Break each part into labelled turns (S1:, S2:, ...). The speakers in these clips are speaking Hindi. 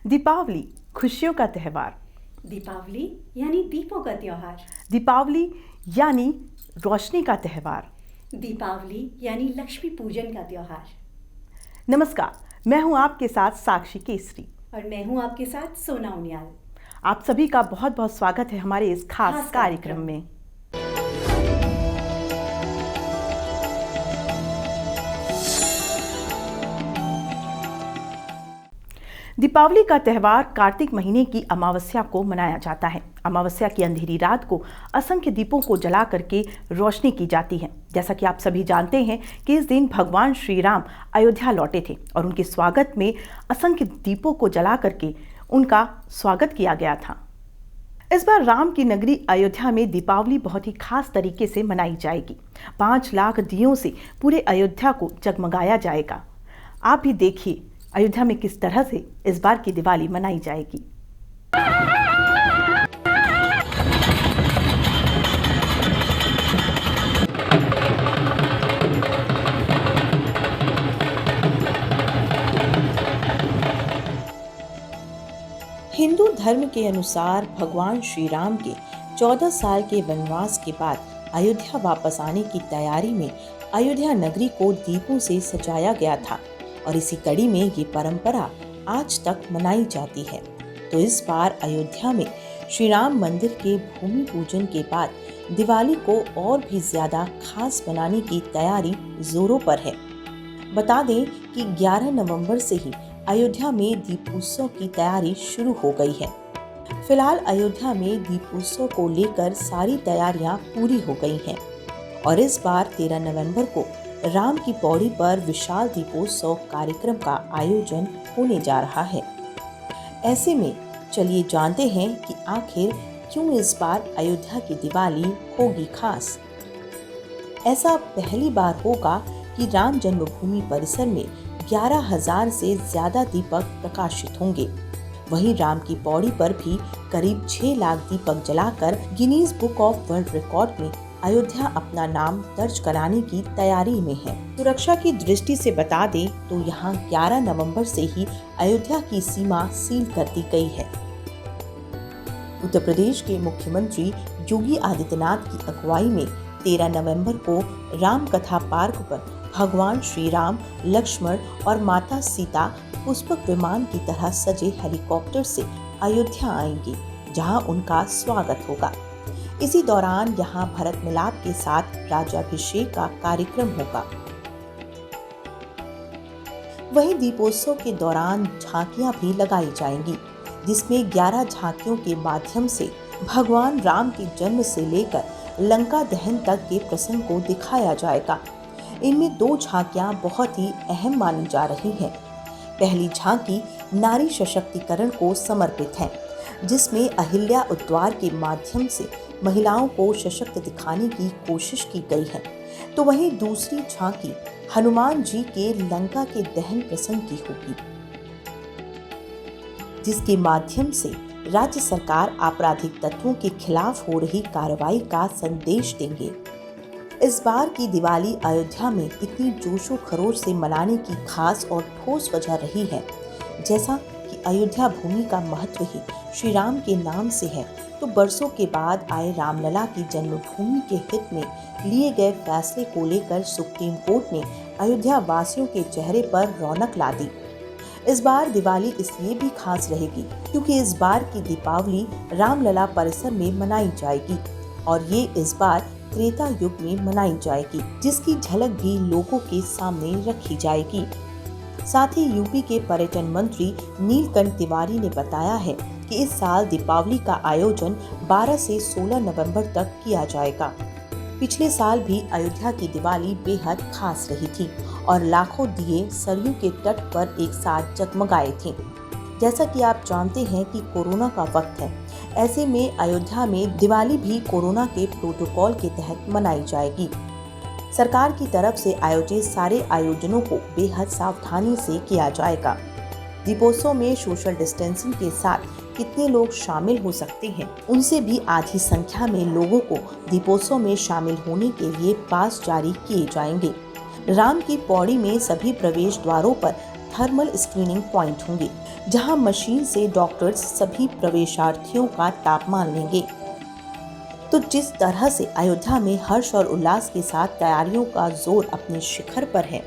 S1: दीपावली खुशियों का त्यौहार।
S2: दीपावली यानी दीपों का त्योहार।
S1: दीपावली यानी रोशनी का त्यौहार।
S2: दीपावली यानी लक्ष्मी पूजन का त्योहार।
S1: नमस्कार, मैं हूं आपके साथ साक्षी केसरी
S2: और मैं हूं आपके साथ सोना उनियाल।
S1: आप सभी का बहुत बहुत स्वागत है हमारे इस खास कार्यक्रम में। दीपावली का त्यौहार कार्तिक महीने की अमावस्या को मनाया जाता है। अमावस्या की अंधेरी रात को असंख्य दीपों को जला करके रोशनी की जाती है। जैसा कि आप सभी जानते हैं कि इस दिन भगवान श्री राम अयोध्या लौटे थे और उनके स्वागत में असंख्य दीपों को जला करके उनका स्वागत किया गया था। इस बार राम की नगरी अयोध्या में दीपावली बहुत ही खास तरीके से मनाई जाएगी। 5 लाख दियों से पूरे अयोध्या को जगमगाया जाएगा। आप भी देखिए अयोध्या में किस तरह से इस बार की दिवाली मनाई जाएगी। हिंदू धर्म के अनुसार भगवान श्री राम के 14 साल के वनवास के बाद अयोध्या वापस आने की तैयारी में अयोध्या नगरी को दीपों से सजाया गया था और इसी कड़ी में ये परंपरा आज तक मनाई जाती है। तो इस बार अयोध्या में श्री राम मंदिर के भूमि पूजन के बाद दिवाली को और भी ज्यादा खास बनाने की तैयारी जोरों पर है। बता दें कि 11 नवंबर से ही अयोध्या में दीपोत्सव की तैयारी शुरू हो गई है। फिलहाल अयोध्या में दीपोत्सव को लेकर सारी तैयारियां पूरी हो गई हैं और इस बार 13 नवंबर को राम की पौड़ी पर विशाल दीपोत्सव कार्यक्रम का आयोजन होने जा रहा है। ऐसे में चलिए जानते हैं कि आखिर क्यों इस बार अयोध्या की दिवाली होगी खास। ऐसा पहली बार होगा कि राम जन्मभूमि परिसर में 11,000 से ज्यादा दीपक प्रकाशित होंगे। वहीं राम की पौड़ी पर भी करीब 6 लाख दीपक जलाकर Guinness book of world record में अयोध्या अपना नाम दर्ज कराने की तैयारी में है। सुरक्षा की दृष्टि से बता दें तो यहाँ 11 नवंबर से ही अयोध्या की सीमा सील कर दी गई है। उत्तर प्रदेश के मुख्यमंत्री योगी आदित्यनाथ की अगुवाई में 13 नवंबर को राम कथा पार्क पर भगवान श्री राम, लक्ष्मण और माता सीता पुष्पक विमान की तरह सजे हेलीकॉप्टर से अयोध्या आएंगे, जहां उनका स्वागत होगा। इसी दौरान यहां भरत मिलाप के साथ राज्याभिषेक का कार्यक्रम होगा। वहीं दीपोत्सव के दौरान झांकियां भी लगाई जाएंगी, जिसमें 11 झांकियों के माध्यम से भगवान राम के जन्म से लेकर लंका दहन तक के प्रसंग को दिखाया जाएगा। इनमें 2 झांकियां बहुत ही अहम मानी जा रही हैं। पहली झांकी नारी सशक्तिकरण को समर्पित है, जिसमें अहिल्या उद्वार के माध्यम से महिलाओं को सशक्त दिखाने की कोशिश की गई है। तो वहीं दूसरी झांकी हनुमान जी के लंका के दहन प्रसंग की होगी, जिसके माध्यम से राज्य सरकार आपराधिक तत्वों के खिलाफ हो रही कार्रवाई का संदेश देंगे। इस बार की दिवाली अयोध्या में इतनी जोशो खरोश से मनाने की खास और ठोस वजह रही है। जैसा कि अयोध्या भूमि का महत्व ही श्री राम के नाम से है, तो बरसों के बाद आए रामलला की जन्मभूमि के हित में लिए गए फैसले को लेकर सुप्रीम कोर्ट ने अयोध्या वासियों के चेहरे पर रौनक ला दी। इस बार दिवाली इसलिए भी खास रहेगी क्योंकि इस बार की दीपावली रामलला परिसर में मनाई जाएगी और ये इस बार त्रेता युग में मनाई जाएगी, जिसकी झलक भी लोगों के सामने रखी जाएगी। साथ ही यूपी के पर्यटन मंत्री नीलकंठ तिवारी ने बताया है कि इस साल दीपावली का आयोजन 12 से 16 नवंबर तक किया जाएगा। पिछले साल भी अयोध्या की दिवाली बेहद खास रही थी और लाखों दिए सरयू के तट पर एक साथ जगमगाए थे। जैसा कि आप जानते हैं कि कोरोना का वक्त है, ऐसे में अयोध्या में दिवाली भी कोरोना के प्रोटोकॉल के तहत मनाई जाएगी। सरकार की तरफ से आयोजित सारे आयोजनों को बेहद सावधानी से किया जाएगा। दीपोत्सव में सोशल डिस्टेंसिंग के साथ कितने लोग शामिल हो सकते हैं, उनसे भी आधी संख्या में लोगों को दीपोत्सव में शामिल होने के लिए पास जारी किए जाएंगे। राम की पौड़ी में सभी प्रवेश द्वारों पर थर्मल स्क्रीनिंग पॉइंट होंगे, जहां मशीन से डॉक्टर्स सभी प्रवेशार्थियों का तापमान लेंगे। तो जिस तरह से अयोध्या में हर्ष और उल्लास के साथ तैयारियों का जोर अपने शिखर पर है,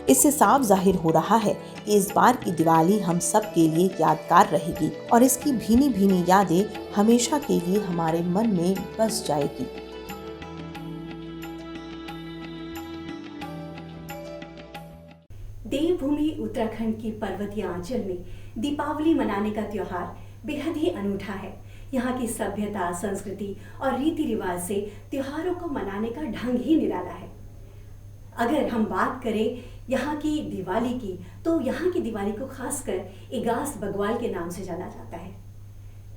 S1: इससे साफ जाहिर हो रहा है कि इस बार की दिवाली हम सब के लिए यादगार रहेगी और इसकी भीनी भीनी यादें हमेशा के लिए हमारे मन में बस जाएगी।
S2: देवभूमि उत्तराखंड की पर्वतीय आंचल में दीपावली मनाने का त्योहार बेहद ही अनूठा है। यहाँ की सभ्यता, संस्कृति और रीति रिवाज से त्योहारों को मनाने का ढंग ही निराला है। अगर हम बात करें यहाँ की दिवाली की, तो यहाँ की दिवाली को खासकर इगास बग्वाल के नाम से जाना जाता है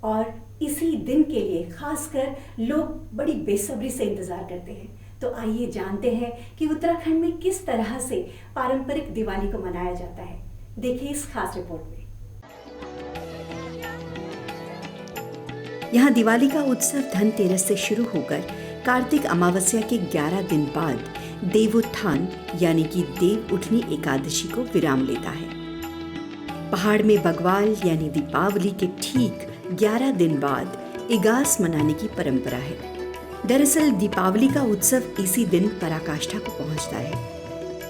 S2: और इसी दिन के लिए खासकर लोग बड़ी बेसब्री से इंतजार करते हैं। तो आइए जानते हैं कि उत्तराखंड में किस तरह से पारंपरिक दिवाली को मनाया जाता है। देखिए इस खास रिपोर्ट में। यहाँ दिवाली का उत्सव धनतेरस से शुरू होकर कार्तिक अमावस्या के 11 दिन बाद देवोत्थान यानी कि देव उठनी एकादशी को विराम लेता है। पहाड़ में बग्वाल यानी दीपावली के ठीक 11 दिन बाद इगास मनाने की परंपरा है। दरअसल दीपावली का उत्सव इसी दिन पराकाष्ठा को पहुंचता है,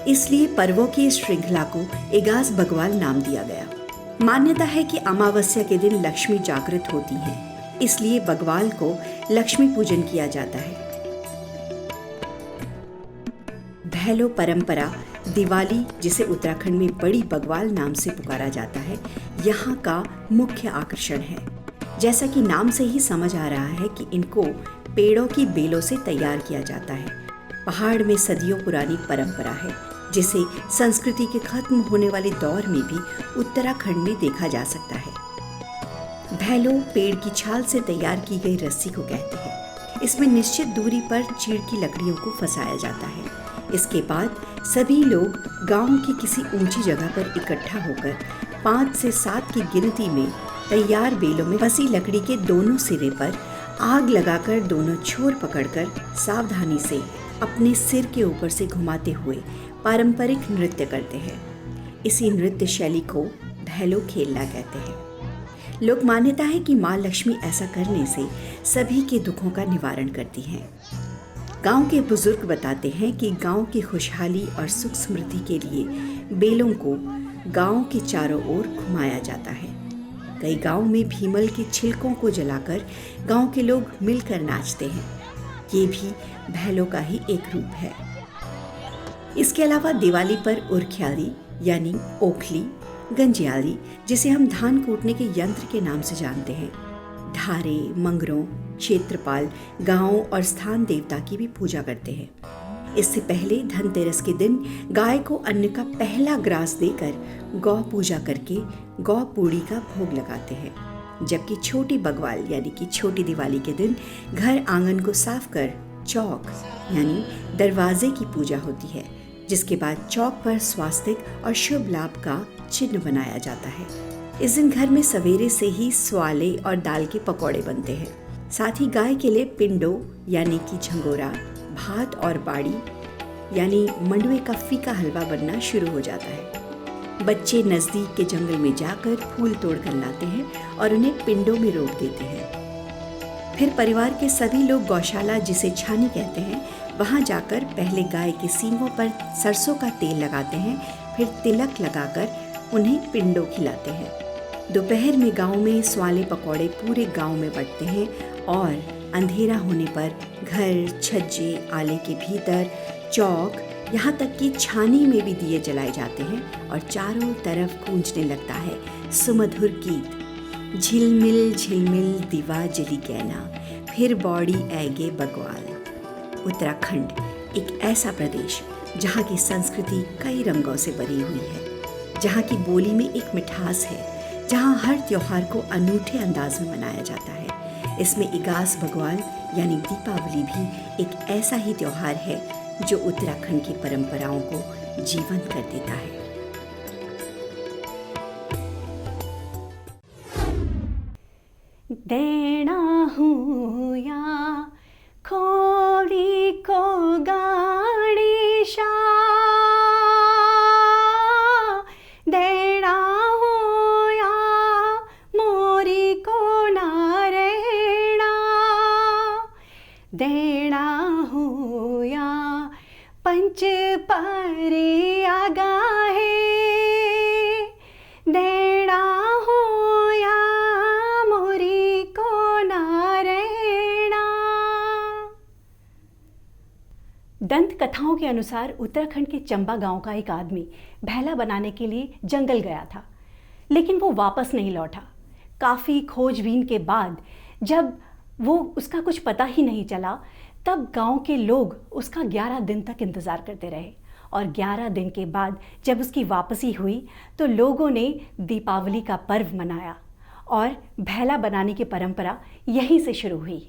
S2: इसलिए पर्वों की इस श्रृंखला को इगास बग्वाल नाम दिया गया। मान्यता है कि अमावस्या के दिन लक्ष्मी जागृत होती हैं, इसलिए बग्वाल को लक्ष्मी पूजन किया जाता है। भैलो परंपरा दिवाली, जिसे उत्तराखंड में बड़ी बग्वाल नाम से पुकारा जाता है, यहाँ का मुख्य आकर्षण है। जैसा कि नाम से ही समझ आ रहा है कि इनको पेड़ों की बेलों से तैयार किया जाता है। पहाड़ में सदियों पुरानी परंपरा है, जिसे संस्कृति के खत्म होने वाले दौर में भी उत्तराखंड में देखा जा सकता है। भैलो पेड़ की छाल से तैयार की गई रस्सी को कहते हैं। इसमें निश्चित दूरी पर चीड़ की लकड़ियों को फंसाया जाता है। इसके बाद सभी लोग गांव की किसी ऊंची जगह पर इकट्ठा होकर 5 से 7 की गिनती में तैयार बेलों में फंसी लकड़ी के दोनों सिरे पर आग लगाकर दोनों छोर पकड़कर सावधानी से अपने सिर के ऊपर से घुमाते हुए पारंपरिक नृत्य करते हैं। इसी नृत्य शैली को भैलो खेलना कहते हैं। लोक मान्यता है कि माँ लक्ष्मी ऐसा करने से सभी के दुखों का निवारण करती हैं। गांव के बुजुर्ग बताते हैं कि गांव की खुशहाली और सुख समृद्धि के लिए बेलों को गांव के चारों ओर घुमाया जाता है। कई गांव में भीमल के छिलकों को जलाकर गांव के लोग मिलकर नाचते हैं। ये भी भैलो का ही एक रूप है। इसके अलावा दिवाली पर उरख्याली यानी ओखली, गंजियाली, जिसे हम धान कूटने के यंत्र के नाम से जानते हैं, ढारे, मंगरों, क्षेत्रपाल, गांव और स्थान देवता की भी पूजा करते हैं। इससे पहले धनतेरस के दिन गाय को अन्न का पहला ग्रास देकर गौ पूजा करके गौ पूड़ी का भोग लगाते हैं। जबकि छोटी बग्वाल यानी कि छोटी दिवाली के दिन घर आंगन को साफ कर चौक यानी दरवाजे की पूजा होती है, जिसके बाद चौक पर स्वास्तिक और शुभ लाभ का चिन्ह बनाया जाता है। इस दिन घर में सवेरे से ही स्वाले और दाल के पकौड़े बनते हैं। साथ ही गाय के लिए पिंडो यानी कि झंगोरा, भात और बाड़ी यानी मंडुए का फीका हलवा बनना शुरू हो जाता है। बच्चे नजदीक के जंगल में जाकर फूल तोड़ कर लाते हैं और उन्हें पिंडों में रोप देते हैं। फिर परिवार के सभी लोग गौशाला, जिसे छानी कहते हैं, वहां जाकर पहले गाय के सींगों पर सरसों का तेल लगाते हैं, फिर तिलक लगाकर उन्हें पिंडों खिलाते हैं। दोपहर में गांव में स्वाले पकौड़े पूरे गांव में बंटते हैं और अंधेरा होने पर घर, छज्जे, आले के भीतर, चौक, यहाँ तक कि छानी में भी दिए जलाए जाते हैं और चारों तरफ गूंजने लगता है सुमधुर गीत। झिलमिल झिलमिल दीवा जली गैना, फिर बौड़ी ऐगे बग्वाल। उत्तराखंड एक ऐसा प्रदेश जहाँ की संस्कृति कई रंगों से भरी हुई है, जहाँ की बोली में एक मिठास है, जहाँ हर त्योहार को अनूठे अंदाज में मनाया जाता है। इसमें इगास बग्वाल यानी दीपावली भी एक ऐसा ही त्योहार है जो उत्तराखंड की परंपराओं को जीवंत कर देता है। देना हूँ या खोड़ी को गाड़ी शाह, देना हो या पंच पारी आगाहे, देना हो या मोरी को नारेणा। दंत कथाओं के अनुसार उत्तराखंड के चंबा गांव का एक आदमी भैला बनाने के लिए जंगल गया था, लेकिन वो वापस नहीं लौटा। काफ़ी खोजबीन के बाद जब उसका कुछ पता ही नहीं चला, तब गांव के लोग उसका 11 दिन तक इंतज़ार करते रहे। और 11 दिन के बाद जब उसकी वापसी हुई तो लोगों ने दीपावली का पर्व मनाया और भैला बनाने की परंपरा यहीं से शुरू हुई।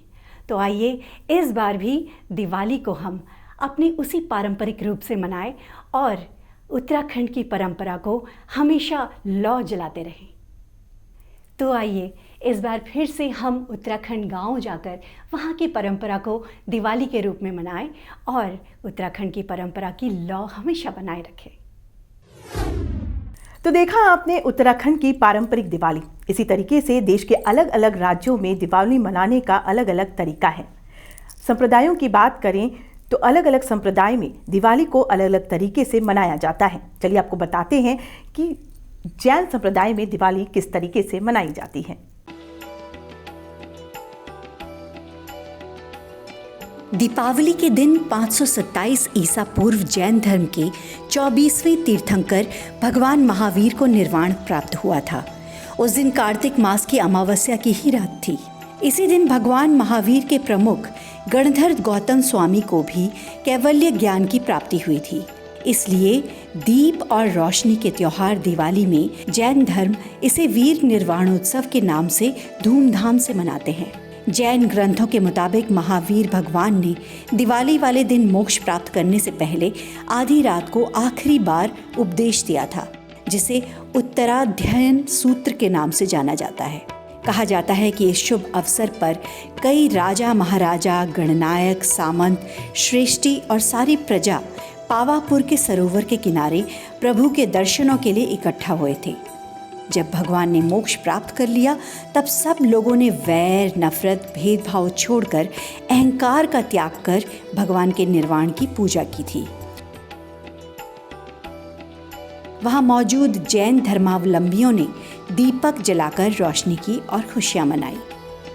S2: तो आइए इस बार भी दिवाली को हम अपने उसी पारंपरिक रूप से मनाएं और उत्तराखंड की परंपरा को हमेशा लौ जलाते रहें। तो आइए इस बार फिर से हम उत्तराखंड गांव जाकर वहाँ की परंपरा को दिवाली के रूप में मनाएं और उत्तराखंड की परंपरा की लौ हमेशा बनाए रखें।
S1: तो देखा आपने उत्तराखंड की पारंपरिक दिवाली। इसी तरीके से देश के अलग अलग राज्यों में दिवाली मनाने का अलग अलग तरीका है। संप्रदायों की बात करें तो अलग अलग संप्रदाय में दिवाली को अलग अलग तरीके से मनाया जाता है। चलिए आपको बताते हैं कि जैन संप्रदाय में दिवाली किस तरीके से मनाई जाती है।
S2: दीपावली के दिन 527 ईसा पूर्व जैन धर्म के 24वें तीर्थंकर भगवान महावीर को निर्वाण प्राप्त हुआ था। उस दिन कार्तिक मास की अमावस्या की ही रात थी। इसी दिन भगवान महावीर के प्रमुख गणधर गौतम स्वामी को भी कैवल्य ज्ञान की प्राप्ति हुई थी। इसलिए दीप और रोशनी के त्योहार दिवाली में जैन धर्म इसे वीर निर्वाणोत्सव के नाम से धूमधाम से मनाते हैं। जैन ग्रंथों के मुताबिक महावीर भगवान ने दिवाली वाले दिन मोक्ष प्राप्त करने से पहले आधी रात को आखिरी बार उपदेश दिया था, जिसे उत्तराध्ययन सूत्र के नाम से जाना जाता है। कहा जाता है कि इस शुभ अवसर पर कई राजा महाराजा, गणनायक, सामंत, श्रेष्ठी और सारी प्रजा पावापुर के सरोवर के किनारे प्रभु के दर्शनों के लिए इकट्ठा हुए थे। जब भगवान ने मोक्ष प्राप्त कर लिया तब सब लोगों ने वैर, नफरत, भेदभाव छोड़कर अहंकार का त्याग कर भगवान के निर्वाण की पूजा की थी। वहां मौजूद जैन धर्मावलंबियों ने दीपक जलाकर रोशनी की और खुशियां मनाई।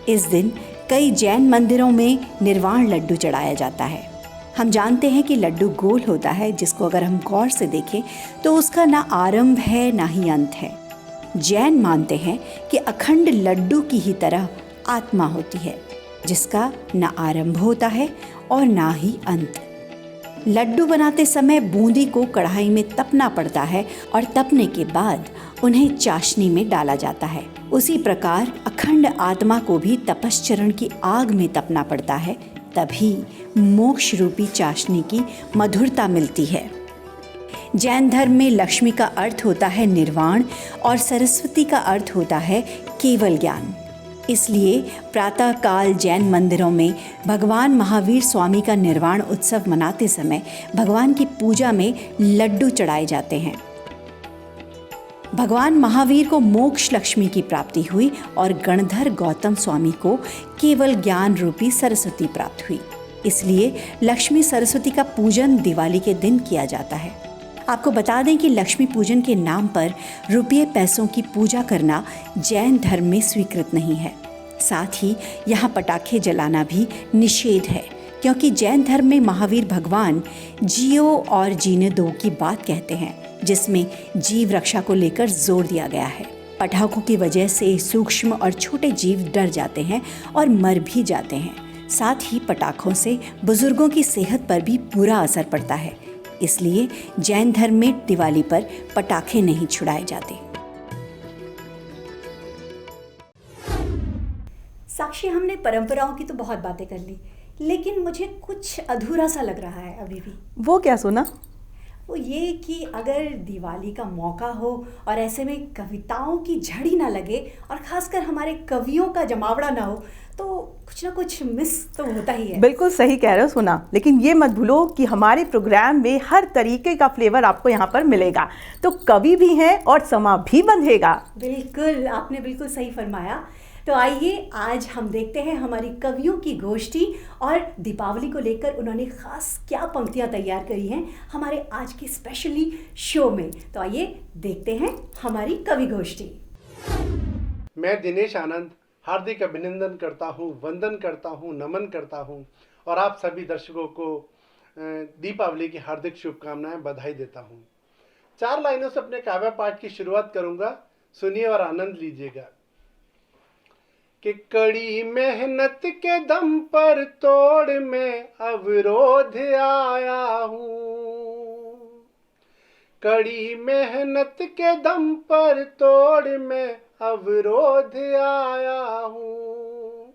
S2: इस दिन कई जैन मंदिरों में निर्वाण लड्डू चढ़ाया जाता है। हम जानते हैं कि लड्डू गोल होता है, जिसको अगर हम गौर से देखें तो उसका ना आरंभ है ना ही अंत है। जैन मानते हैं कि अखंड लड्डू की ही तरह आत्मा होती है, जिसका ना आरंभ होता है और ना ही अंत। लड्डू बनाते समय बूंदी को कढ़ाई में तपना पड़ता है और तपने के बाद उन्हें चाशनी में डाला जाता है। उसी प्रकार अखंड आत्मा को भी तपश्चरण की आग में तपना पड़ता है, तभी मोक्ष रूपी चाशनी की मधुरता मिलती है। जैन धर्म में लक्ष्मी का अर्थ होता है निर्वाण और सरस्वती का अर्थ होता है केवल ज्ञान। इसलिए प्रातः काल जैन मंदिरों में भगवान महावीर स्वामी का निर्वाण उत्सव मनाते समय भगवान की पूजा में लड्डू चढ़ाए जाते हैं। भगवान महावीर को मोक्ष लक्ष्मी की प्राप्ति हुई और गणधर गौतम स्वामी को केवल ज्ञान रूपी सरस्वती प्राप्त हुई। इसलिए लक्ष्मी सरस्वती का पूजन दिवाली के दिन किया जाता है। आपको बता दें कि लक्ष्मी पूजन के नाम पर रुपये पैसों की पूजा करना जैन धर्म में स्वीकृत नहीं है। साथ ही यहाँ पटाखे जलाना भी निषेध है, क्योंकि जैन धर्म में महावीर भगवान जियो और जीने दो की बात कहते हैं, जिसमें जीव रक्षा को लेकर जोर दिया गया है। पटाखों की वजह से सूक्ष्म और छोटे जीव डर जाते हैं और मर भी जाते हैं। साथ ही पटाखों से बुजुर्गों की सेहत पर भी बुरा असर पड़ता है। इसलिए जैन धर्म में दिवाली पर पटाखे नहीं छुड़ाए जाते। साक्षी, हमने परंपराओं की तो बहुत बातें कर ली, लेकिन मुझे कुछ अधूरा सा लग रहा है अभी भी।
S1: वो क्या सोना?
S2: वो ये कि अगर दिवाली का मौका हो और ऐसे में कविताओं की झड़ी ना लगे और खासकर हमारे कवियों का जमावड़ा ना हो, तो कुछ ना कुछ मिस तो होता ही है।
S1: बिल्कुल सही कह रहे हो सोना, लेकिन ये मत भूलो कि हमारे प्रोग्राम में हर तरीके का फ्लेवर आपको यहाँ पर मिलेगा। तो कवि भी हैं और समा भी बंधेगा।
S2: बिल्कुल, आपने बिल्कुल सही फरमाया। तो आइए आज हम देखते हैं हमारी कवियों की गोष्ठी और दीपावली को लेकर उन्होंने खास क्या पंक्तियां तैयार करी हैं हमारे आज के स्पेशली शो में। तो आइए देखते हैं हमारी कवि गोष्ठी।
S3: मैं दिनेश आनंद हार्दिक अभिनंदन करता हूँ, वंदन करता हूँ, नमन करता हूँ और आप सभी दर्शकों को दीपावली की हार्दिक शुभकामनाएं, बधाई देता हूँ। 4 लाइनों से अपने काव्य पाठ की शुरुआत करूंगा, सुनिए और आनंद लीजिएगा। कि कड़ी मेहनत के दम पर तोड़ में अवरोध आया हूँ, कड़ी मेहनत के दम पर तोड़ में अवरोध आया हूँ,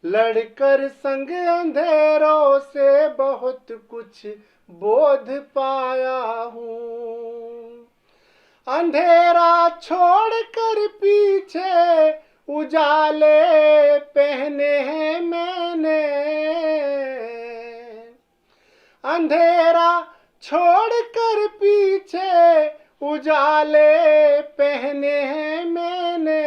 S3: लड़कर संग अंधेरों से बहुत कुछ बोध पाया हूँ, अंधेरा छोड़कर पीछे उजाले पहने हैं मैंने, अंधेरा छोड़कर पीछे उजाले पहने हैं मैंने,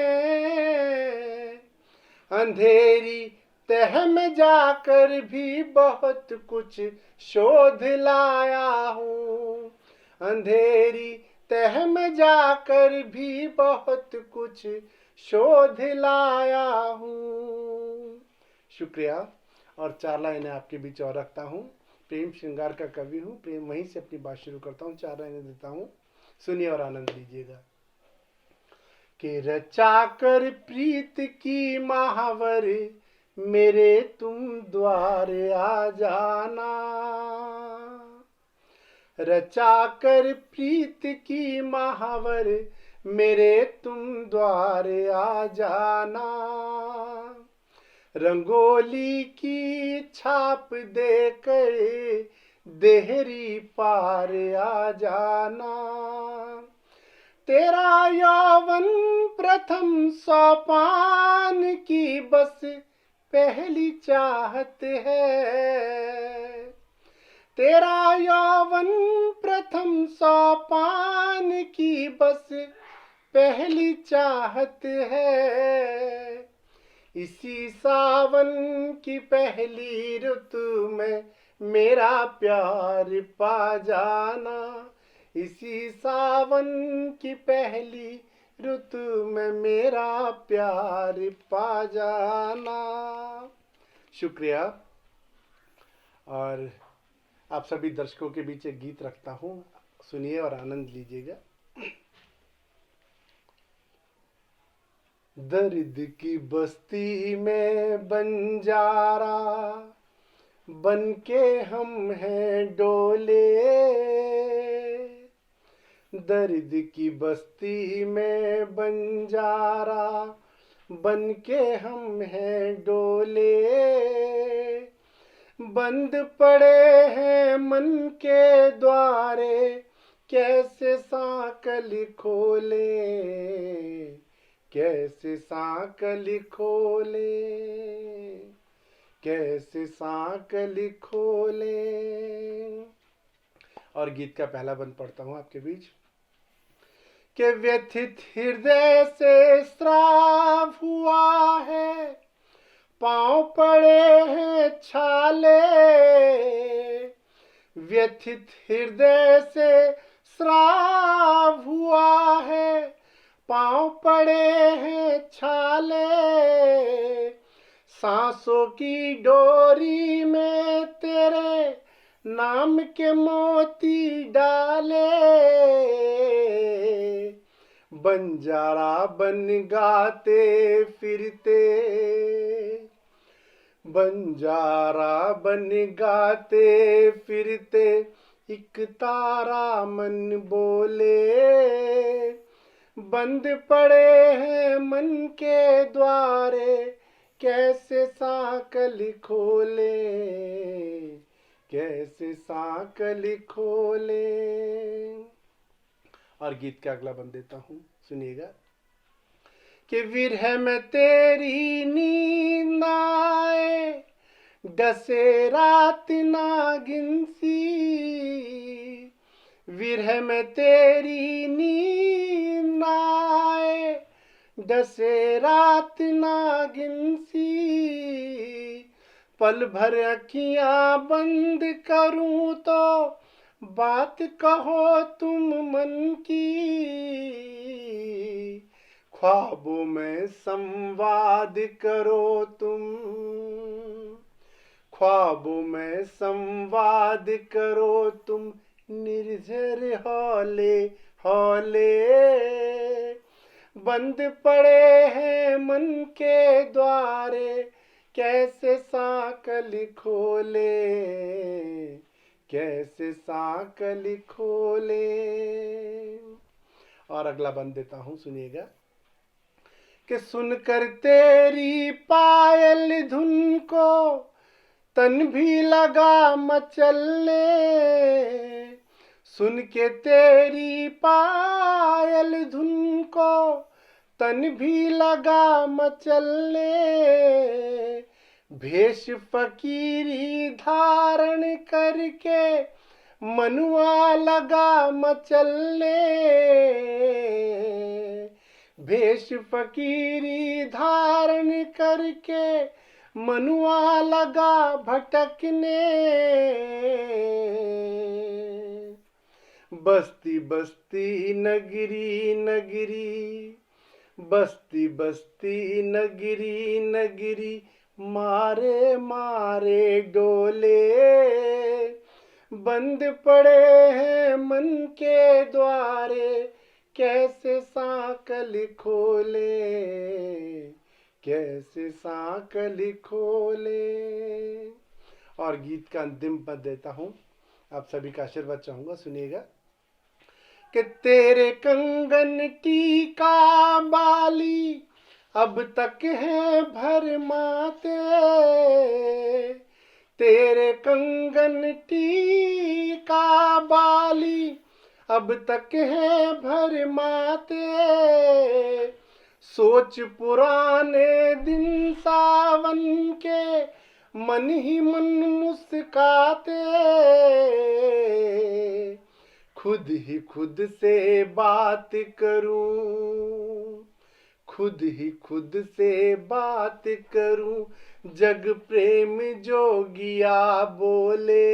S3: अंधेरी तह में जाकर भी बहुत कुछ शोध लाया हूँ, अंधेरी तह में जाकर भी बहुत कुछ शोध लाया हूँ। शुक्रिया। और 4 लाइनें आपके बीच और रखता हूँ। प्रेम श्रृंगार का कवि हूँ, प्रेम वहीं से अपनी बात शुरू करता हूँ, 4 लाइनें देता हूँ, सुनिए और आनंद लीजिएगा। कि रचा कर प्रीत की महावर मेरे तुम द्वार आ जाना, रचा कर प्रीत की महावर मेरे तुम द्वार आ जाना, रंगोली की छाप देकर देहरी पार आ जाना, तेरा यौवन प्रथम सोपान की बस पहली चाहत है, तेरा यौवन प्रथम सोपान की बस पहली चाहत है, इसी सावन की पहली ऋतु में मेरा प्यार पा जाना, इसी सावन की पहली ऋतु में मेरा प्यार पा जाना। शुक्रिया। और आप सभी दर्शकों के बीच एक गीत रखता हूँ, सुनिए और आनंद लीजिएगा। दर्द की बस्ती में बंजारा बन के हम हैं डोले, दर्द की बस्ती में बंजारा बन के हम हैं डोले, बंद पड़े हैं मन के द्वारे कैसे सांकल खोले, कैसे सांकल खोले, कैसे सांकल खोले। और गीत का पहला बंद पढ़ता हूँ आपके बीच। कि व्यथित हृदय से स्राव हुआ है, पांव पड़े हैं छाले, व्यथित हृदय से स्राव हुआ है, पांव पड़े हैं छाले, सांसों की डोरी में तेरे नाम के मोती डाले, बंजारा बन गाते फिरते, बंजारा बन गाते फिरते एक तारा मन बोले, बंद पड़े हैं मन के द्वारे कैसे सांकल खोले, कैसे सांकल खोले। और गीत का अगला बंद देता हूँ, सुनिएगा। कि विरह में तेरी नींद आए, डसे रात नागिन सी, विरह में तेरी नींद आए, डसे रात नागिन सी, पल भर अखियां बंद करूं तो बात कहो तुम मन की, ख्वाबों में संवाद करो तुम, ख्वाबों में संवाद करो तुम, निर्झर हौले हौले, बंद पड़े हैं मन के द्वारे, कैसे साकल खोले, कैसे साकल खोले। और अगला बंद देता हूं, सुनिएगा कि सुनकर तेरी पायल धुन को तन भी लगा मचलने, सुन के तेरी पायल धुन को तन भी लगा मचलने, भेष फकीरी धारण करके मनुआ लगा मचलने, भेष फकीरी धारण करके मनुआ लगा भटकने, बस्ती बस्ती नगरी नगरी, बस्ती बस्ती नगरी नगरी, मारे मारे डोले, बंद पड़े हैं मन के द्वारे, कैसे साकल खोले, कैसे साकल खोले। और गीत का अंतिम पद देता हूं, आप सभी का आशीर्वाद चाहूंगा, सुनिएगा कि तेरे कंगन टीका बाली अब तक है भरमाते, तेरे कंगन टीका बाली अब तक है भरमाते, सोच पुराने दिन सावन के मन ही मन मुस्काते, खुद ही खुद से बात करूं, खुद ही खुद से बात करूं, जग प्रेम जोगिया बोले,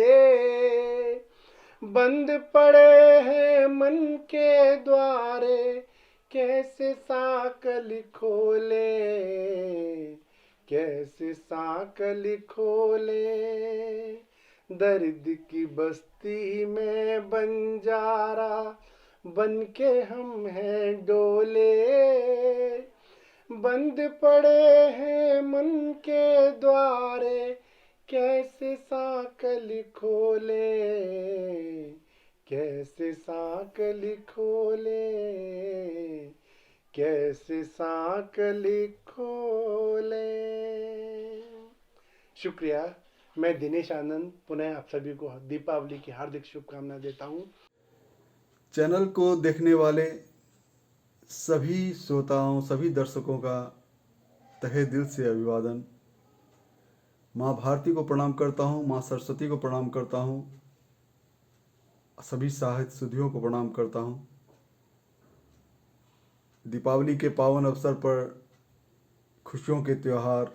S3: बंद पड़े हैं मन के द्वारे, कैसे साकल खोले, कैसे साकल खोले, दर्द की बस्ती में बंजारा बन के हम हैं डोले, बंद पड़े हैं मन के द्वारे, कैसे साकल खोले, कैसे साकल खोले, कैसे साकल खोले। शुक्रिया। मैं दिनेश आनंद पुनः आप सभी को दीपावली की हार्दिक शुभकामनाएं देता हूं।
S4: चैनल को देखने वाले सभी श्रोताओं, सभी दर्शकों का तहे दिल से अभिवादन। माँ भारती को प्रणाम करता हूँ, माँ सरस्वती को प्रणाम करता हूँ, सभी साहित्य सुधियों को प्रणाम करता हूँ। दीपावली के पावन अवसर पर, खुशियों के त्यौहार,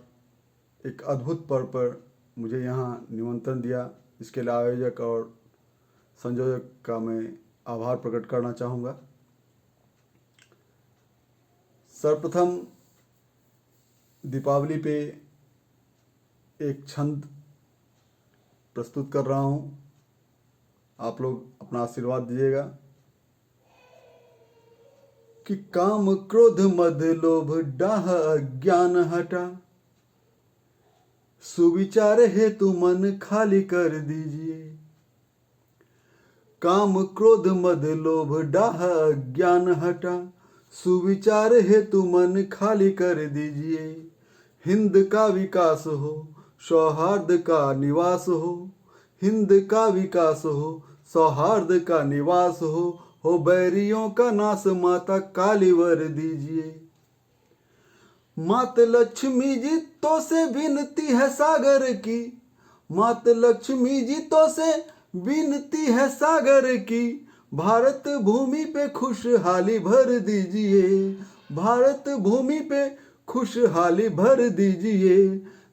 S4: एक अद्भुत पर्व पर मुझे यहाँ निमंत्रण दिया, इसके लिए आयोजक और संयोजक का मैं आभार प्रकट करना चाहूँगा। सर्वप्रथम दीपावली पे एक छंद प्रस्तुत कर रहा हूँ, आप लोग अपना आशीर्वाद दीजिएगा। कि काम क्रोध मद लोभ डाह अज्ञान हटा, सुविचार हेतु मन खाली कर दीजिए। काम क्रोध मद लोभ डाह अज्ञान हटा, सुविचार हेतु मन खाली कर दीजिए। हिंद का विकास हो, सौहार्द का निवास हो, हिंद का विकास हो, सौहार्द का निवास हो बैरियों का नाश माता काली वर दीजिए। मात लक्ष्मी जी तो से विनती है सागर की, मात लक्ष्मी जी तो से विनती है सागर की, भारत भूमि पे खुशहाली भर दीजिए। भारत भूमि पे खुशहाली भर दीजिए।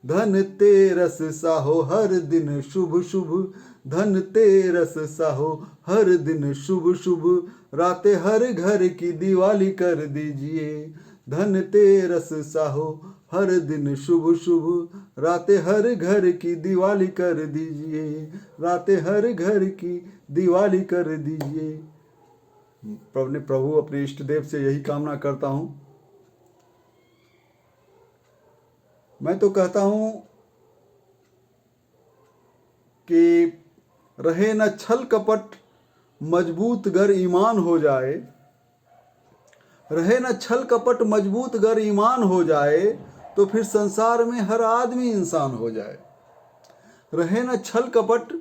S4: धनतेरस साहो हर दिन शुभ शुभ, धनतेरस साहो हर दिन शुभ शुभ, रातें हर घर की दिवाली कर दीजिए। धनतेरस साहो हर दिन शुभ शुभ, रातें हर घर की दिवाली कर दीजिए। रातें हर घर की दिवाली कर दीजिए। प्रभु अपने इष्ट देव से यही कामना करता हूं। मैं तो कहता हूं कि रहे न छल कपट, मजबूत गर ईमान हो जाए। रहे न छल कपट, मजबूत गर ईमान हो जाए, तो फिर संसार में हर आदमी इंसान हो जाए। रहे न छल कपट,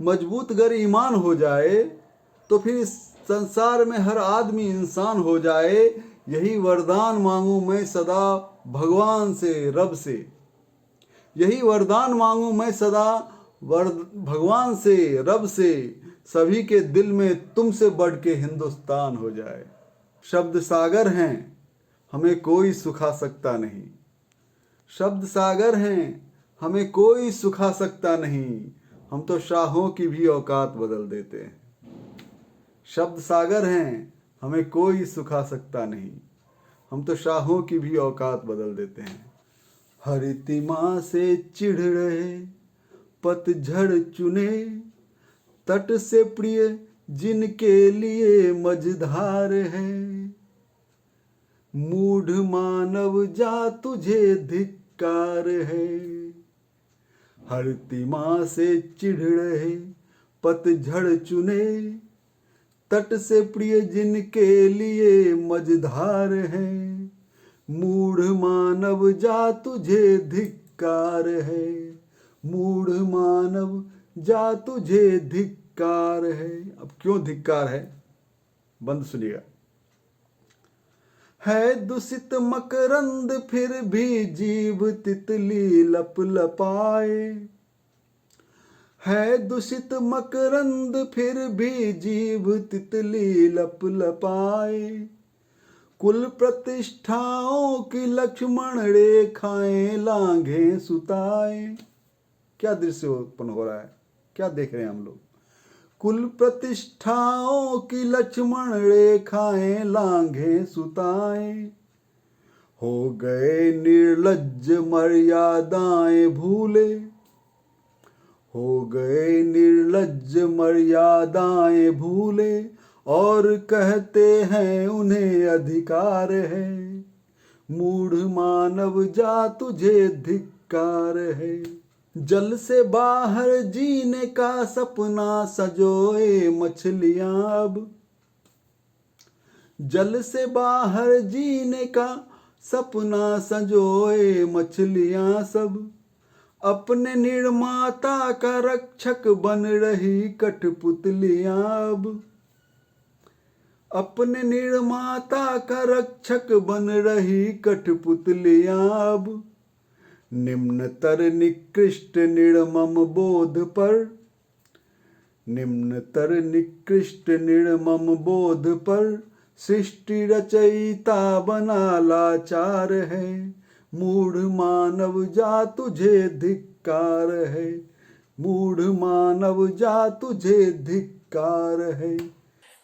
S4: मजबूत गर ईमान हो जाए, तो फिर इस संसार में हर आदमी इंसान हो जाए। यही वरदान मांगू मैं सदा भगवान से, रब से। यही वरदान मांगू मैं सदा भगवान से, रब से, सभी के दिल में तुमसे बढ़ के हिंदुस्तान हो जाए। शब्द सागर हैं, हमें कोई सुखा सकता नहीं। शब्द सागर हैं, हमें कोई सुखा सकता नहीं। हम तो शाहों की भी औकात बदल देते हैं। शब्द सागर हैं, हमें कोई सुखा सकता नहीं। हम तो शाहों की भी औकात बदल देते हैं। हरितिमा से चिढ़ रहे पतझड़ चुने, तट से प्रिय जिनके लिए मझधार है। मूढ़ मानव जा तुझे धिक्कार है। हरितिमा से चिढ़ रहे पतझड़ चुने, तट से प्रिय जिनके लिए मझधार है। मूढ़ मानव जा तुझे धिक्कार है। मूढ़ मानव जा तुझे धिक्कार है। अब क्यों धिक्कार है, बंद सुनिएगा। है दूषित मकरंद फिर भी जीव तितली लपलपाए। है दूषित मकरंद फिर भी जीव तितली लपलपाए। कुल प्रतिष्ठाओं की लक्ष्मण रेखाएं लांघे सुताए। क्या दृश्य उत्पन्न हो रहा है, क्या देख रहे हैं हम लोग। कुल प्रतिष्ठाओं की लक्ष्मण रेखाएं लांघे सुताए। हो गए निर्लज्ज मर्यादाएं भूले। हो गए निर्लज्ज मर्यादाएं भूले, और कहते हैं उन्हें अधिकार है। मूढ़ मानव जा तुझे धिक्कार है। जल से बाहर जीने का सपना सजोए मछलियां अब। जल से बाहर जीने का सपना सजोए मछलियां सब। अपने निर्माता का रक्षक बन रही कठपुतलियां अब। अपने निर्माता का रक्षक बन रही कठपुतलियां अब। निम्नतर निकृष्ट निर्मम बोध पर। निम्नतर निकृष्ट निर्मम बोध पर, सृष्टि रचयिता बना लाचार है। मूढ़ मानव जा तुझे धिक्कार है। मूढ़ मानव जा तुझे धिक्कार है।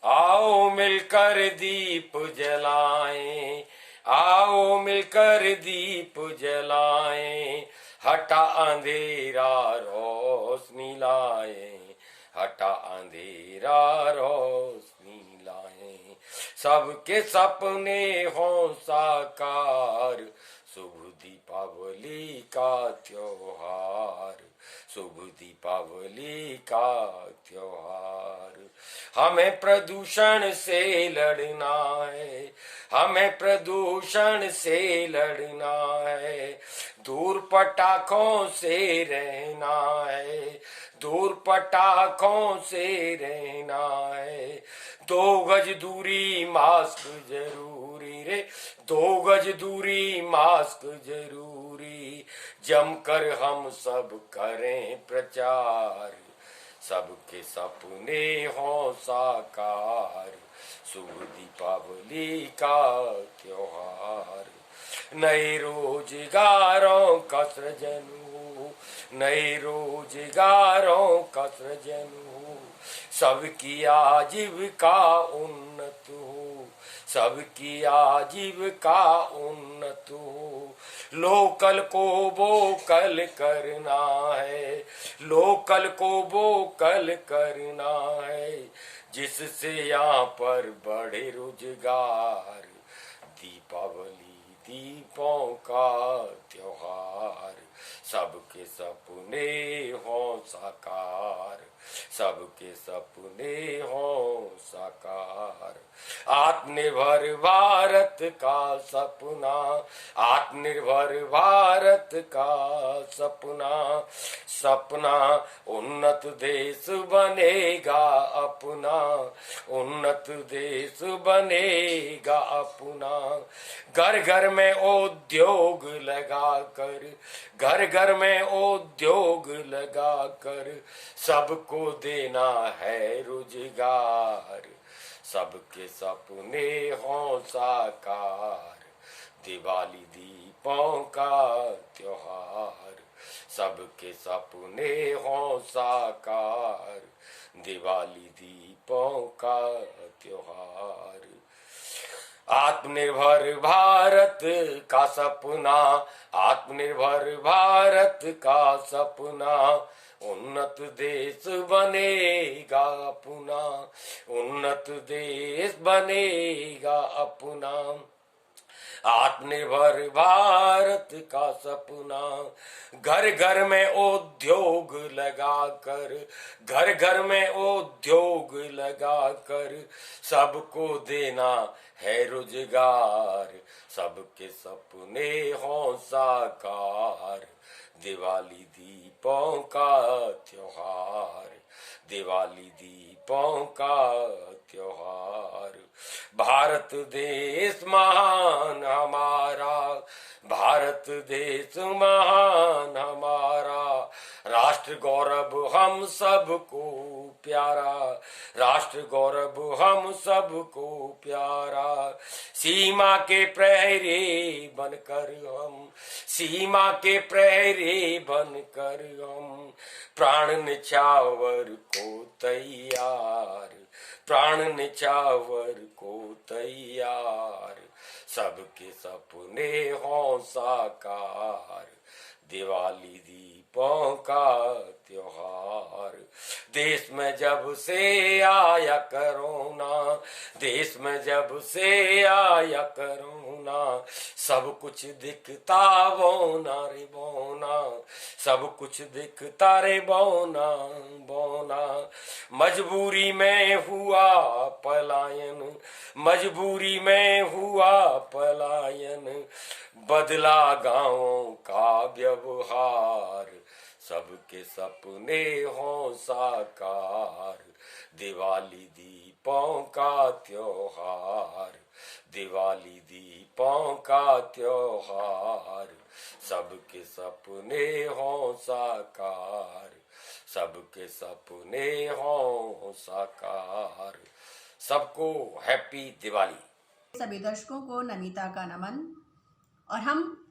S5: आओ मिलकर दीप जलाएं, आओ मिलकर दीप जलाएं, हटा अंधेरा रोशनी लाएं, हटा अंधेरा रोशनी लाएं। सबके सपने हों साकार, शुभ दीपावली का त्योहार, शुभ दीपावली का त्योहार। हमें प्रदूषण से लड़ना है, हमें प्रदूषण से लड़ना है। दूर पटाखों से रहना है, दूर पटाखों से रहना है। 2 गज दूरी मास्क जरूरी रे, 2 गज दूरी मास्क जरूरी। जमकर हम सब करें प्रचार, सबके सपने हों साकार, शुभ दीपावली का त्योहार। नए रोजगारों का सृजन हो, नए रोजगारों का सृजन हो, सबकी आजीविका उन्नत हो, सबकी आजीविका उन्नत हो। लोकल को वोकल करना है, लोकल को वोकल करना है, जिससे यहाँ पर बढ़े रोजगार। दीपावली दीपों का त्योहार, सबके सपने हों साकार, सबके सपने हों साकार। आत्मनिर्भर भारत का सपना, आत्मनिर्भर भारत का सपना, सपना उन्नत देश बनेगा अपना, उन्नत देश बनेगा अपना। घर घर में उद्योग लगा कर, घर घर में उद्योग लगा कर, सबको देना है रोजगार। सबके सपने हों साकार, दिवाली दीपों का त्योहार, सबके सपने हों साकार, दिवाली दीपों का त्योहार। आत्मनिर्भर भारत का सपना, आत्मनिर्भर भारत का सपना, उन्नत देश बनेगा अपना, उन्नत देश बनेगा अपना। आत्मनिर्भर भारत का सपना, घर घर में उद्योग लगा कर, घर घर में उद्योग लगा कर, सबको देना है रोजगार। सबके सपने हों साकार, दिवाली दीपों का त्योहार, दिवाली दीपों का त्योहार। भारत देश महान हमारा, भारत देश महान हमारा, राष्ट्र गौरव हम सबको प्यारा, राष्ट्र गौरव हम सबको प्यारा। सीमा के प्रहरी बनकर हम, सीमा के प्रहरी बनकर हम, प्राण निछावर को तैयार, प्राण निछावर को तैयार। सबके सपने हों साकार, दिवाली दीपों का त्योहार। देश में जब से आया कोरोना, देश में जब से आया कोरोना, सब कुछ दिखता बोना रे बोना, सब कुछ दिखता रे बोना बोना। मजबूरी में हुआ पलायन, मजबूरी में हुआ पलायन, बदला गाँवों का व्यवहार। सबके सपने हों साकार, दिवाली दीपों का त्योहार, दिवाली दीपों का त्योहार। सबके सपने हों साकार, सबके सपने हों साकार। सबको हैप्पी दिवाली।
S6: सभी दर्शकों को नमिता का नमन। और हम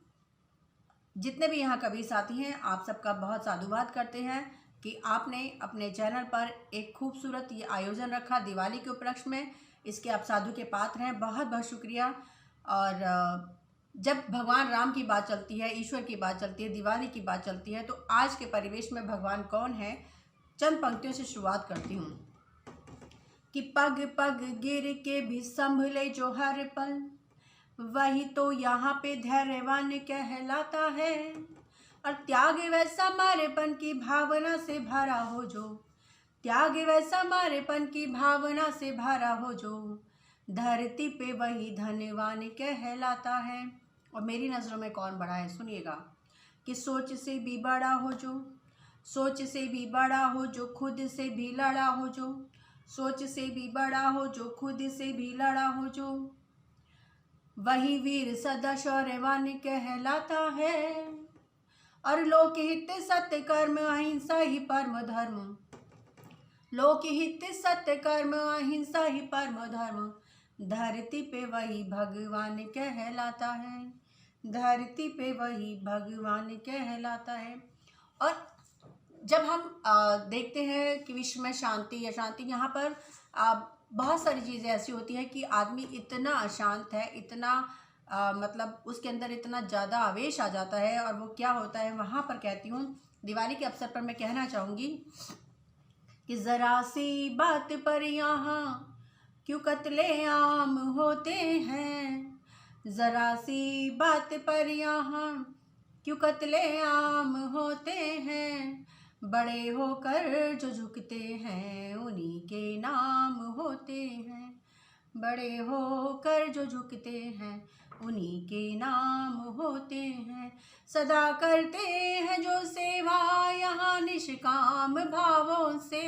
S6: जितने भी यहाँ कवि साथी हैं, आप सबका बहुत साधुवाद करते हैं कि आपने अपने चैनल पर एक खूबसूरत ये आयोजन रखा दिवाली के उपलक्ष्य में। इसके आप साधु के पात्र हैं, बहुत बहुत शुक्रिया। और जब भगवान राम की बात चलती है, ईश्वर की बात चलती है, दिवाली की बात चलती है, तो आज के परिवेश में भगवान कौन है, चंद पंक्तियों से शुरुआत करती हूँ कि पग पग गिर के भी संभले जो हर पल, वही तो यहाँ पे धैर्यवान कहलाता है। और त्याग वैसा मारेपन की भावना से भरा हो जो, त्याग वैसा मारेपन की भावना से भरा हो जो, धरती पे वही धनवान कहलाता है। और मेरी नज़रों में कौन बड़ा है, सुनिएगा कि सोच से भी बड़ा हो जो, सोच से भी बड़ा हो जो, खुद से भी लड़ा हो जो, सोच से भी बड़ा हो जो, खुद से भी लड़ा हो जो, वही वीर सदा शौर्यवान कहलाता है। और लोकहित सत्य कर्म अहिंसा ही परम धर्म, लोकहित सत्य कर्म अहिंसा ही परम धर्म, धरती पे वही भगवान कहलाता है, धरती पे वही भगवान कहलाता है। और जब हम देखते हैं कि विश्व में शांति अशांति, यहाँ पर बहुत सारी चीज़ें ऐसी होती हैं कि आदमी इतना अशांत है, इतना मतलब उसके अंदर इतना ज़्यादा आवेश आ जाता है, और वो क्या होता है वहाँ पर कहती हूँ, दिवाली के अवसर पर मैं कहना चाहूँगी कि ज़रा सी बात पर यहाँ क्यों कत्ले आम होते हैं, ज़रा सी बात पर यहाँ क्यों कत्ले आम होते हैं, बड़े होकर जो झुकते हैं उन्हीं के नाम होते हैं, बड़े होकर जो झुकते हैं उन्हीं के नाम होते हैं, सदा करते हैं जो सेवा यहाँ निष्काम भावों से,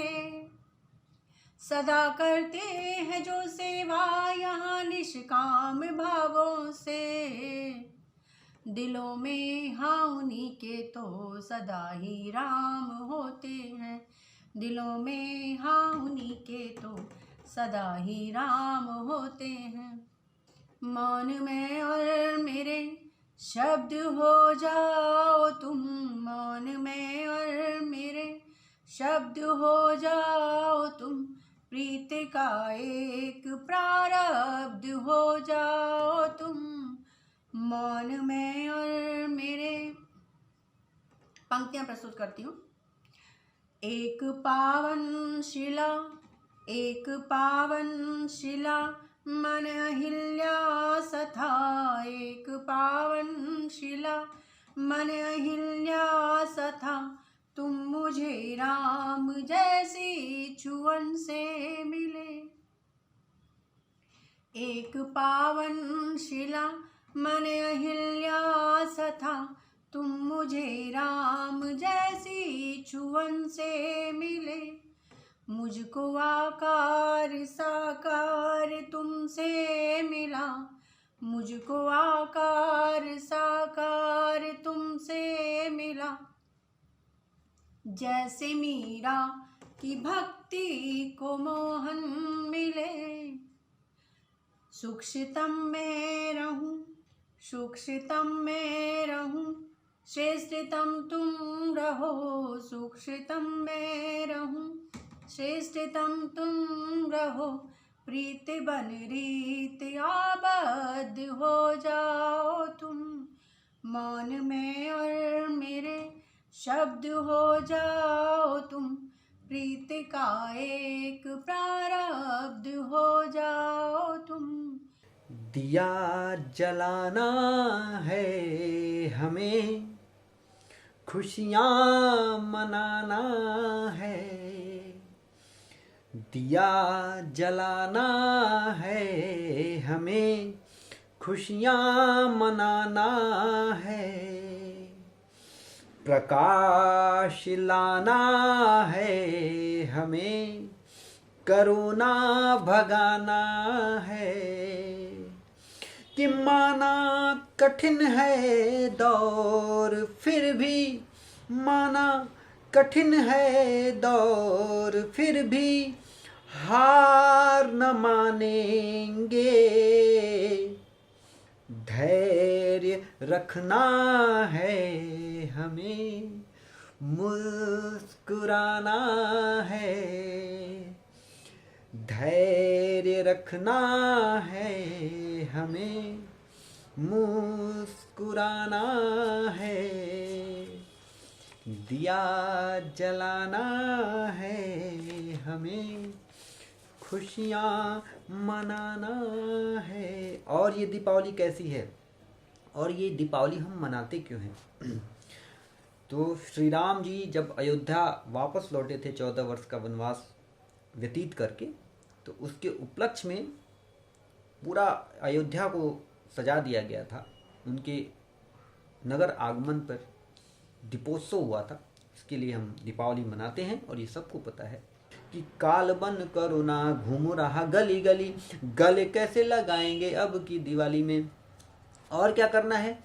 S6: सदा करते हैं जो सेवा यहाँ निष्काम भावों से, दिलों में हाँ उन्हीं के तो सदा ही राम होते हैं, दिलों में हाँ उन्हीं के तो सदा ही राम होते हैं। मौन में और मेरे शब्द हो जाओ तुम, मौन में और मेरे शब्द हो जाओ तुम, प्रीत का एक प्रारब्ध हो जाओ तुम, मौन में और मेरे। पंक्तियां प्रस्तुत करती हूँ। एक पावन शिला, एक पावन शिला मन अहिल्या सथा, एक पावन शिला मन अहिल्या सथा, तुम मुझे राम जैसी छुअन से मिले। एक पावन शिला मन अहिल्या सथा, तुम मुझे राम जैसी छुअन से मिले, मुझको आकार साकार तुमसे मिला, मुझको आकार साकार तुमसे मिला, जैसे मीरा की भक्ति को मोहन मिले, सूक्ष्मतम में रहूं, सूक्ष्मतम में रहूं, श्रेष्ठतम तुम रहो, सूक्ष्मतम में रहूं, श्रेष्ठतम तुम रहो, प्रीत बन रीत आबद्ध हो जाओ तुम, मौन में और मेरे शब्द हो जाओ तुम, प्रीत का एक प्रारब्ध हो जाओ तुम।
S7: दिया जलाना है हमें, खुशियाँ मनाना है, दिया जलाना है हमें, खुशियाँ मनाना है, प्रकाश लाना है हमें, करुणा भगाना है, कि माना कठिन है दौर फिर भी, माना कठिन है दौर फिर भी, हार न मानेंगे, धैर्य रखना है हमें, मुस्कुराना है, धैर्य रखना है हमें, मुस्कुराना है, दिया जलाना है हमें, खुशियाँ मनाना है। और ये दीपावली कैसी है, और ये दीपावली हम मनाते क्यों हैं? तो श्री राम जी जब अयोध्या वापस लौटे थे 14 वर्ष का वनवास व्यतीत करके, तो उसके उपलक्ष्य में पूरा अयोध्या को सजा दिया गया था। उनके नगर आगमन पर दीपोत्सव हुआ था, इसके लिए हम दीपावली मनाते हैं। और ये सबको पता है कि काल बन करुणा घूम रहा गली गली, गले कैसे लगाएंगे अब की दिवाली में। और क्या करना है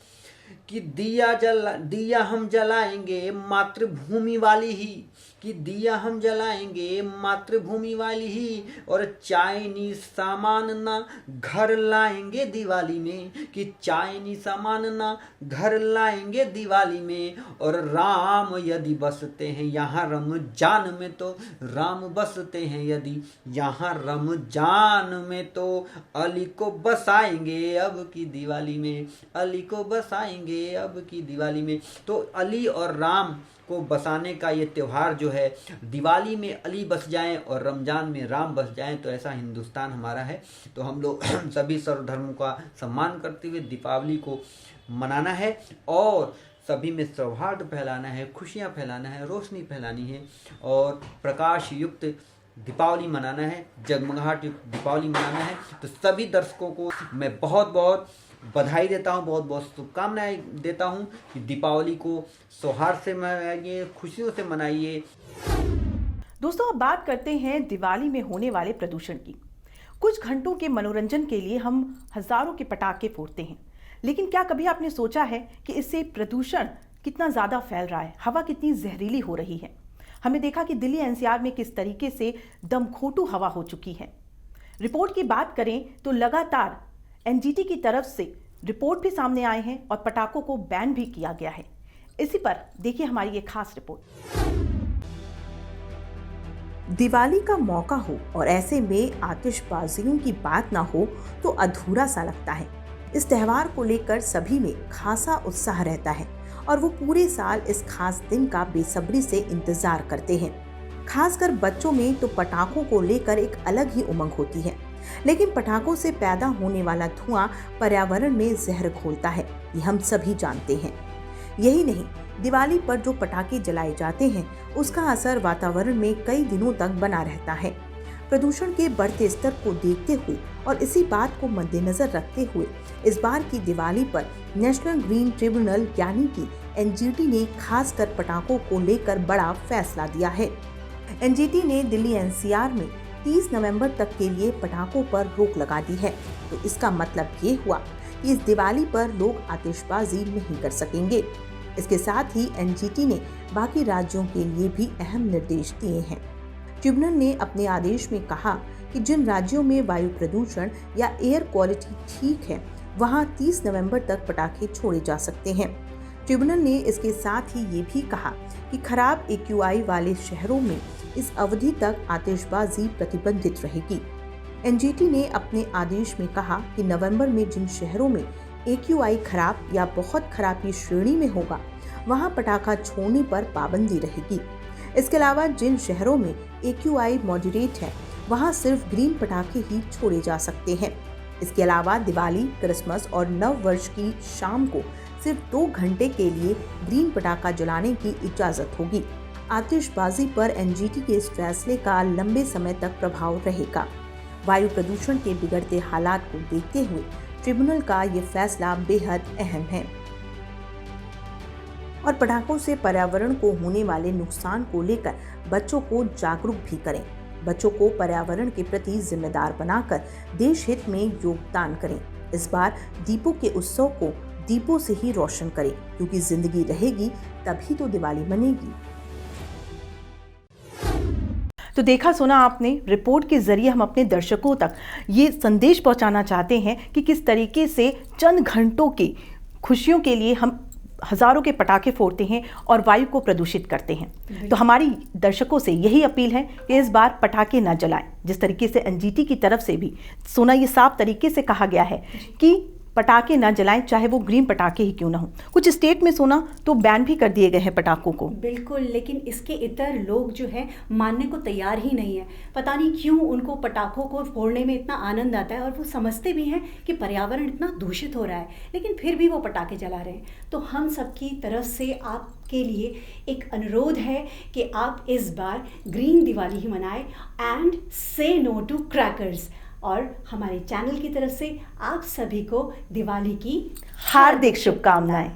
S7: कि दिया हम जलाएंगे मातृभूमि वाली ही, कि दिया हम जलाएंगे मातृभूमि वाली ही, और चाइनीज सामान ना घर लाएंगे दिवाली में, कि चाइनीज सामान ना घर लाएंगे दिवाली में। और राम यदि बसते हैं यहाँ रमजान में तो, राम बसते हैं यदि यहाँ रमजान में तो, अली को बसाएंगे अब की दिवाली में, अली को बसाएंगे अब की दिवाली में। तो अली और राम को बसाने का ये त्यौहार जो है, दिवाली में अली बस जाएं और रमजान में राम बस जाएं, तो ऐसा हिंदुस्तान हमारा है। तो हम लोग सभी सर्वधर्मों का सम्मान करते हुए दीपावली को मनाना है और सभी में सौहार्द फैलाना है, खुशियाँ फैलाना है, रोशनी फैलानी है और प्रकाश युक्त दीपावली मनाना है, जगमगाहट युक्त दीपावली मनाना है। तो सभी दर्शकों को मैं बहुत बहुत बधाई देता हूँ, बहुत बहुत शुभकामनाएं देता हूँ कि दीपावली को सौहार्द से मनाइए, खुशियों से मनाइए।
S1: दोस्तों, अब बात करते हैं दिवाली में होने वाले प्रदूषण की। कुछ घंटों के मनोरंजन के लिए हम हजारों के पटाखे फोड़ते हैं, लेकिन क्या कभी आपने सोचा है कि इससे प्रदूषण कितना ज़्यादा फैल रहा है, हवा कितनी जहरीली हो रही है। हमने देखा कि दिल्ली एनसीआर में किस तरीके से दमघोंटू हवा हो चुकी है। रिपोर्ट की बात करें तो लगातार एनजीटी की तरफ से रिपोर्ट भी सामने आए हैं और पटाखों को बैन भी किया गया है। इसी पर देखिए हमारी ये खास रिपोर्ट। दिवाली का मौका हो और ऐसे में आतिशबाजियों की बात ना हो तो अधूरा सा लगता है। इस त्यौहार को लेकर सभी में खासा उत्साह रहता है और वो पूरे साल इस खास दिन का बेसब्री से इंतजार करते हैं। खासकर बच्चों में तो पटाखों को लेकर एक अलग ही उमंग होती है, लेकिन पटाखों से पैदा होने वाला धुआं पर्यावरण में जहर घोलता है, ये हम सभी जानते हैं। यही नहीं, दिवाली पर जो पटाखे जलाए जाते हैं उसका असर वातावरण में कई दिनों तक बना रहता है। प्रदूषण के बढ़ते स्तर को देखते हुए और इसी बात को मद्देनजर रखते हुए इस बार की दिवाली पर नेशनल ग्रीन ट्रिब्यूनल यानी कि एनजीटी ने खासकर पटाखों को लेकर बड़ा फैसला दिया है। एनजीटी ने दिल्ली एनसीआर में 30 नवंबर तक के लिए पटाखों पर रोक लगा दी है। तो इसका मतलब ये हुआ कि इस दिवाली पर लोग आतिशबाजी नहीं कर सकेंगे। इसके साथ ही एनजीटी ने बाकी राज्यों के लिए भी अहम निर्देश दिए हैं। ट्रिब्यूनल ने अपने आदेश में कहा कि जिन राज्यों में वायु प्रदूषण या एयर क्वालिटी ठीक है, वहां 30 नवंबर तक पटाखे छोड़े जा सकते हैं। ट्रिब्यूनल ने इसके साथ ही ये भी कहा कि खराब AQI वाले शहरों में इस अवधि तक आतिशबाजी प्रतिबंधित रहेगी। एनजीटी ने अपने आदेश में कहा कि नवंबर में जिन शहरों में AQI खराब या बहुत खराब की श्रेणी में होगा, वहां पटाखा छोड़ने पर पाबंदी रहेगी। इसके अलावा जिन शहरों में AQI मॉडरेट है, वहां सिर्फ ग्रीन पटाखे ही छोड़े जा सकते हैं। इसके अलावा दिवाली, क्रिसमस और नव वर्ष की शाम को सिर्फ 2 घंटे के लिए ग्रीन पटाखा जलाने की इजाजत होगी। आतिशबाजी पर एनजीटी के इस फैसले का लंबे समय तक प्रभाव रहेगा। वायु प्रदूषण के बिगड़ते हालात को देखते हुए ट्रिब्यूनल का ये फैसला बेहद अहम है और पटाखों से पर्यावरण को होने वाले नुकसान को लेकर बच्चों को जागरूक भी करें। बच्चों को पर्यावरण के प्रति जिम्मेदार बनाकर देश हित में योगदान करें। इस बार दीपों के उत्सव को दीपों से ही रोशन करें, क्योंकि जिंदगी रहेगी तभी तो दिवाली मनेगी। तो देखा सुना आपने, रिपोर्ट के जरिए हम अपने दर्शकों तक ये संदेश पहुंचाना चाहते हैं कि किस तरीके से चंद घंटों की खुशियों के लिए हम हजारों के पटाखे फोड़ते हैं और वायु को प्रदूषित करते हैं। तो हमारी दर्शकों से यही अपील है कि इस बार पटाखे ना जलाएं। जिस तरीके से एनजीटी की तरफ से भी सुना, ये साफ तरीके से कहा गया है कि पटाखे ना जलाएं, चाहे वो ग्रीन पटाखे ही क्यों ना हो। कुछ स्टेट में सुना तो बैन भी कर दिए गए हैं पटाखों को।
S2: बिल्कुल, लेकिन इसके इतर लोग जो है मानने को तैयार ही नहीं है। पता नहीं क्यों उनको पटाखों को फोड़ने में इतना आनंद आता है और वो समझते भी हैं कि पर्यावरण इतना दूषित हो रहा है, लेकिन फिर भी वो पटाखे जला रहे हैं। तो हम सबकी तरफ से आपके लिए एक अनुरोध है कि आप इस बार ग्रीन दिवाली ही मनाएं एंड से नो टू क्रैकर्स। और हमारे चैनल की तरफ से आप सभी को दिवाली की
S1: हार्दिक शुभकामनाएं।